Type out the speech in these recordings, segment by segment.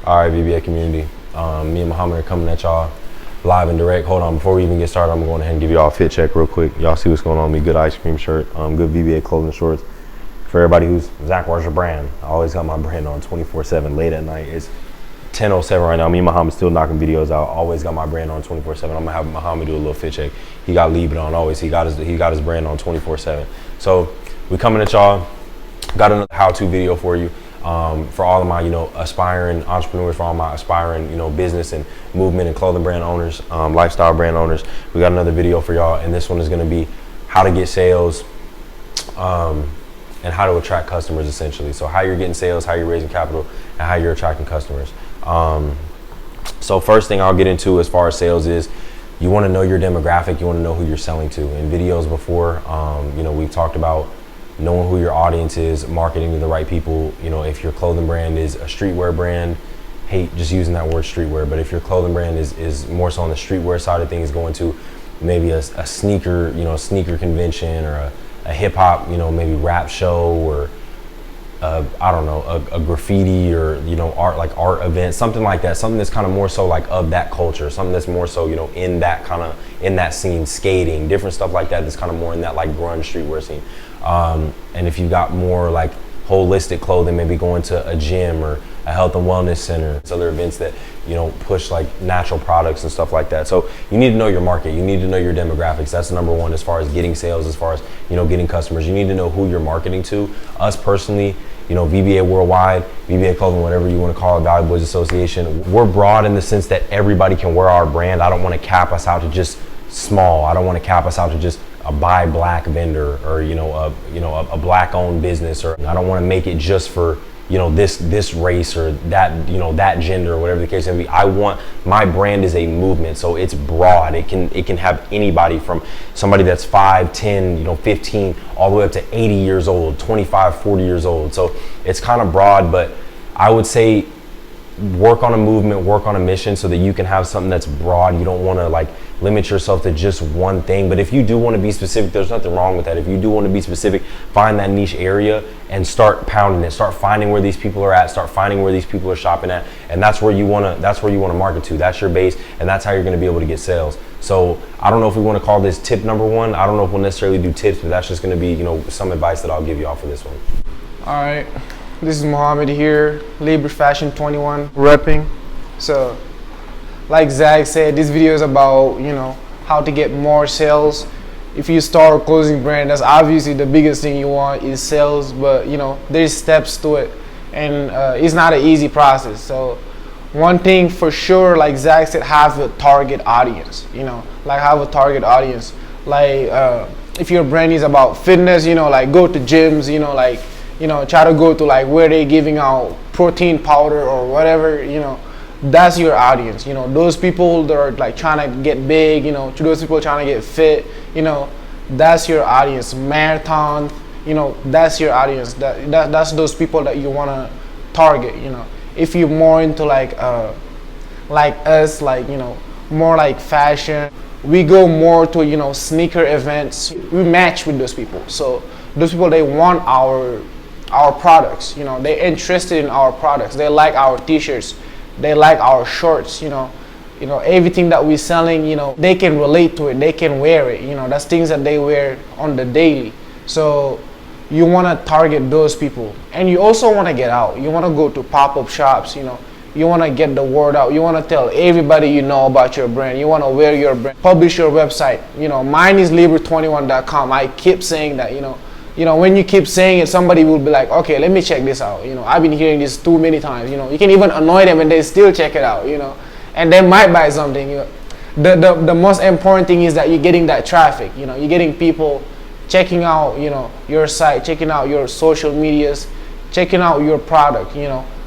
All right, VBA community. Me and Muhammad are coming at y'all live and direct. Hold on, before we even get started, I'm gonna go ahead and give y'all a fit check real quick. Y'all see what's going on with me. Good ice cream shirt, good VBA clothing shorts. For everybody who's, Zach, where's your brand? I always got my brand on 24/7 late at night. It's 10:07 right now. Me and Muhammad still knocking videos out. Always got my brand on 24/7. I'm gonna have Muhammad do a little fit check. He got Leave It on always. He got his brand on 24/7. So we coming at y'all. Got another how-to video for you. For all of my, aspiring entrepreneurs, for all my aspiring, business and movement and clothing brand owners, lifestyle brand owners, we got another video for y'all, and this one is going to be how to get sales, and how to attract customers, essentially. So how you're getting sales, how you're raising capital, and how you're attracting customers. So first thing I'll get into as far as sales is, you want to know your demographic, you want to know who you're selling to. In videos before, we've talked about knowing who your audience is, marketing to the right people. If your clothing brand is a streetwear brand, hate just using that word streetwear, but if your clothing brand is more so on the streetwear side of things, going to maybe a sneaker, sneaker convention, or a hip hop, maybe rap show, or a graffiti, or art event, something like that, something that's kind of more so like of that culture, something that's more so in that scene, skating, different stuff like that, that's kind of more in that like grunge streetwear scene. And if you've got more like holistic clothing, maybe going to a gym or a health and wellness center, other events that push like natural products and stuff like that. So you need to know your market, you need to know your demographics. That's number one as far as getting sales, as far as getting customers. You need to know who you're marketing to. Us personally, VBA Worldwide, VBA Clothing, whatever you want to call it, Valley Boys Association, we're broad in the sense that everybody can wear our brand. I don't want to cap us out to just small. I don't want to cap us out to just a buy black vendor, or a black owned business, or I don't want to make it just for this race or that that gender, or whatever the case may be. I want, my brand is a movement, so it's broad. It can have anybody from somebody that's 5, 10, 15, all the way up to 80 years old, 25, 40 years old. So it's kind of broad, but I would say work on a movement, work on a mission, so that you can have something that's broad. You don't want to like limit yourself to just one thing. But if you do want to be specific, there's nothing wrong with that. If you do want to be specific, find that niche area and start pounding it. Start finding where these people are at. Start finding where these people are shopping at, and that's where you want to market to. That's your base, and that's how you're going to be able to get sales. So I don't know if we want to call this tip number one. I don't know if we'll necessarily do tips, but that's just going to be some advice that I'll give you all for this one. All right, this is Mohammed here, Libre Fashion 21 repping. So like Zach said, this video is about how to get more sales. If you start a clothing brand, that's obviously the biggest thing you want is sales, but there's steps to it, and it's not an easy process. So one thing for sure, like Zach said, have a target audience. Have a target audience. If your brand is about fitness, like go to gyms, try to go to like where they're giving out protein powder or whatever, that's your audience. Those people that are like trying to get big, to those people trying to get fit, that's your audience. Marathon, that's your audience. That's those people that you want to target. If you're more into like us, more like fashion, we go more to sneaker events. We match with those people. So those people, they want our products. They're interested in our products. They like our t-shirts. They like our shorts. Everything that we're selling, they can relate to it. They can wear it. That's things that they wear on the daily. So you want to target those people, and you also want to get out. You want to go to pop-up shops. You want to get the word out. You want to tell everybody about your brand. You want to wear your brand. Publish your website. Mine is libre21.com. I keep saying that. When you keep saying it, somebody will be like, okay, let me check this out. I've been hearing this too many times. You can even annoy them and they still check it out. And they might buy something. The most important thing is that you're getting that traffic. You're getting people checking out, your site, checking out your social medias, checking out your product.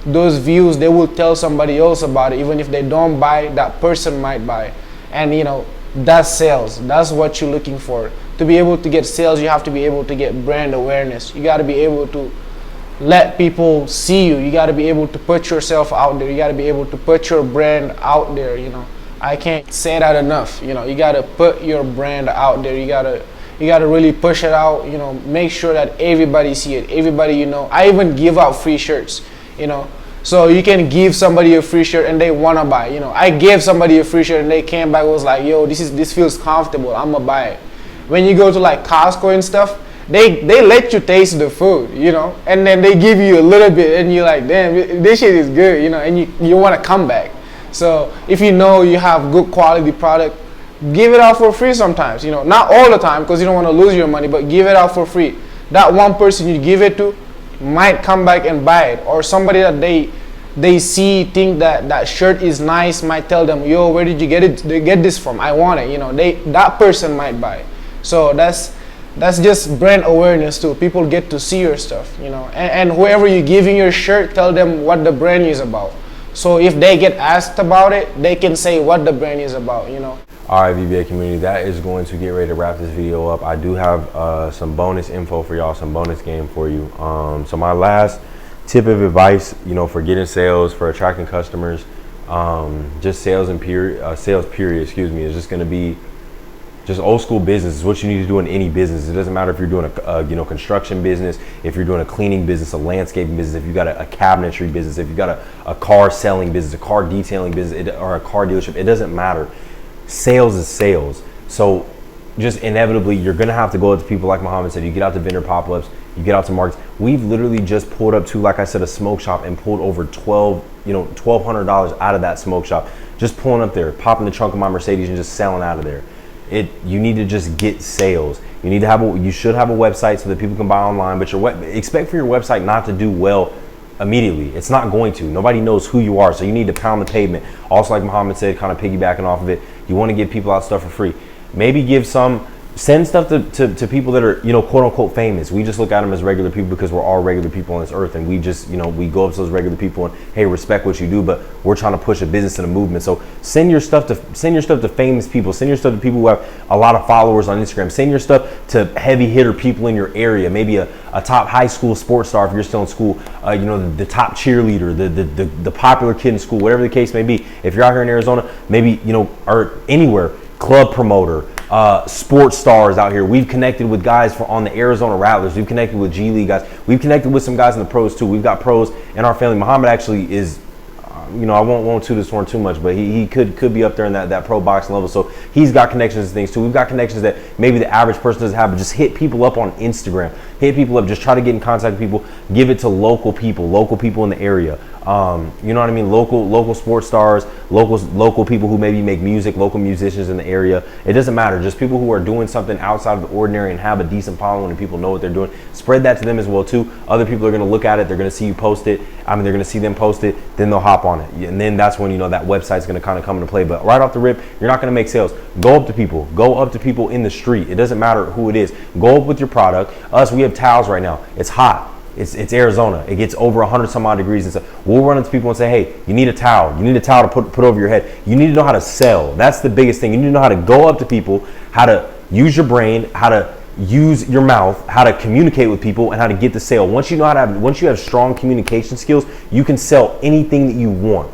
Those views, they will tell somebody else about it. Even if they don't buy, that person might buy. And that's sales. That's what you're looking for. To be able to get sales, you have to be able to get brand awareness. You got to be able to let people see you. You got to be able to put yourself out there. You got to be able to put your brand out there. I can't say that enough. You got to put your brand out there. You got to really push it out. Make sure that everybody see it. Everybody, I even give out free shirts. So you can give somebody a free shirt and they wanna buy. You know, I gave somebody a free shirt and they came back and was like, yo, this feels comfortable, I'ma buy it. When you go to like Costco and stuff, they let you taste the food, you know, and then they give you a little bit and you're like, damn, this shit is good, you know, and you want to come back. So if you know you have good quality product, give it out for free sometimes, you know, not all the time because you don't want to lose your money, but give it out for free. That one person you give it to might come back and buy it, or somebody that they see, think that shirt is nice, might tell them, yo, where did you get it? They get this from? I want it, you know, that person might buy it. So that's just brand awareness too. People get to see your stuff, you know, and whoever you're giving your shirt, tell them what the brand is about. So if they get asked about it, they can say what the brand is about, you know. All right, VBA community, that is going to get ready to wrap this video up. I do have some bonus info for y'all, some bonus game for you. So my last tip of advice, you know, for getting sales, for attracting customers, just sales period, is just going to be just old school business. Is what you need to do in any business. It doesn't matter if you're doing a construction business, if you're doing a cleaning business, a landscaping business, if you got a cabinetry business, if you got a car selling business, a car detailing business, or a car dealership. It doesn't matter. Sales is sales. So just inevitably, you're gonna have to go out to people, like Muhammad said. You get out to vendor pop-ups, you get out to markets. We've literally just pulled up to, like I said, a smoke shop and pulled over $1,200 out of that smoke shop. Just pulling up there, popping the trunk of my Mercedes and just selling out of there. You need to just get sales. You need to you should have a website so that people can buy online, but expect for your website not to do well immediately. It's not going to. Nobody knows who you are, so you need to pound the pavement. Also, like Muhammad said, kind of piggybacking off of it, you want to give people out stuff for free. Maybe send stuff to people that are, you know, quote unquote famous. We just look at them as regular people because we're all regular people on this earth, and we just, you know, we go up to those regular people and, hey, respect what you do, but we're trying to push a business and a movement. So send your stuff to famous people. Send your stuff to people who have a lot of followers on Instagram. Send your stuff to heavy hitter people in your area. Maybe a top high school sports star if you're still in school. You know, the top cheerleader, the popular kid in school, whatever the case may be. If you're out here in Arizona, maybe, you know, or anywhere, club promoter. Sports stars out here. We've connected with guys on the Arizona Rattlers. We've connected with G League guys. We've connected with some guys in the pros too. We've got pros in our family. Muhammad actually is, you know, I won't toot his horn too much, but he could be up there in that pro boxing level. So he's got connections and things too. We've got connections that maybe the average person doesn't have, but just hit people up on Instagram. Hit people up. Just try to get in contact with people. Give it to local people in the area. You know what I mean? Local sports stars, local people who maybe make music, local musicians in the area. It doesn't matter. Just people who are doing something outside of the ordinary and have a decent following and people know what they're doing. Spread that to them as well too. Other people are going to look at it. They're going to see you post it. I mean, they're going to see them post it. Then they'll hop on it. And then that's when, you know, that website's going to kind of come into play. But right off the rip, you're not going to make sales. Go up to people. Go up to people in the street. It doesn't matter who it is. Go up with your product. We have towels right now. It's hot. It's Arizona. It gets over 100 some odd degrees and stuff. We'll run into people and say, hey, you need a towel. You need a towel to put over your head. You need to know how to sell. That's the biggest thing. You need to know how to go up to people, how to use your brain, how to use your mouth, how to communicate with people, and how to get the sale. Once you have strong communication skills, you can sell anything that you want.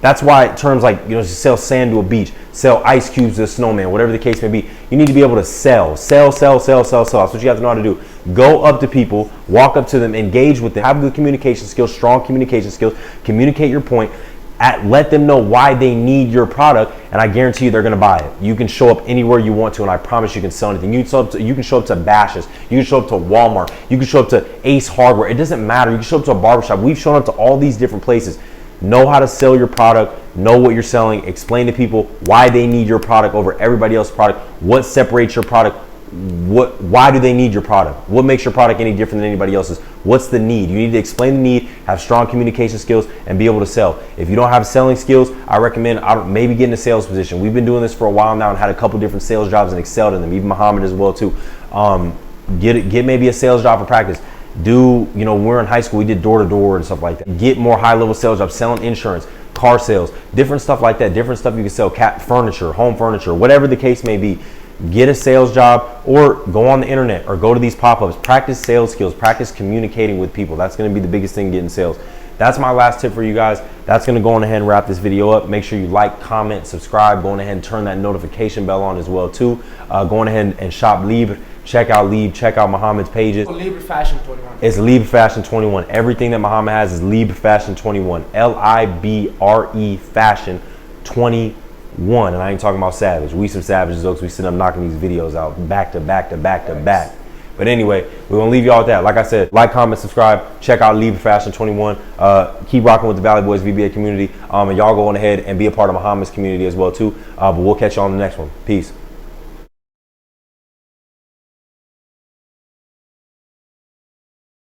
That's why terms like, you know, sell sand to a beach, sell ice cubes to a snowman, whatever the case may be. You need to be able to sell. That's what you have to know how to do. Go up to people, walk up to them, engage with them, have good communication skills, strong communication skills, communicate your point, let them know why they need your product, and I guarantee you they're going to buy it. You can show up anywhere you want to, and I promise you can sell anything. You can show up to Bashas', you can show up to Walmart, you can show up to Ace Hardware. It doesn't matter. You can show up to a barbershop. We've shown up to all these different places. Know how to sell your product, know what you're selling, explain to people why they need your product over everybody else's product, what separates your product, why do they need your product, what makes your product any different than anybody else's, what's the need. You need to explain the need, have strong communication skills, and be able to sell. If you don't have selling skills, I recommend maybe get in a sales position. We've been doing this for a while now and had a couple different sales jobs and excelled in them, even Muhammad as well too. Get maybe a sales job for practice. You know, when we were in high school, we did door-to-door and stuff like that. Get more high-level sales jobs, selling insurance, car sales, different stuff like that, different stuff you can sell, furniture, home furniture, whatever the case may be. Get a sales job or go on the internet or go to these pop-ups. Practice sales skills, practice communicating with people. That's going to be the biggest thing getting sales. That's my last tip for you guys. That's going to go on ahead and wrap this video up. Make sure you like, comment, subscribe. Go on ahead and turn that notification bell on as well too. Go on ahead and shop Libre. Check out Libre, check out Muhammad's pages. Libre Fashion 21. It's Libre Fashion 21. Everything that Muhammad has is Libre Fashion 21. Libre Fashion 21. And I ain't talking about Savage. We some savages, though, 'cause we sit up knocking these videos out back to back to back to back. But anyway, we're going to leave y'all with that. Like I said, like, comment, subscribe. Check out Libre Fashion 21. Keep rocking with the Valley Boys VBA community. And y'all go on ahead and be a part of Muhammad's community as well, too. But we'll catch y'all on the next one. Peace.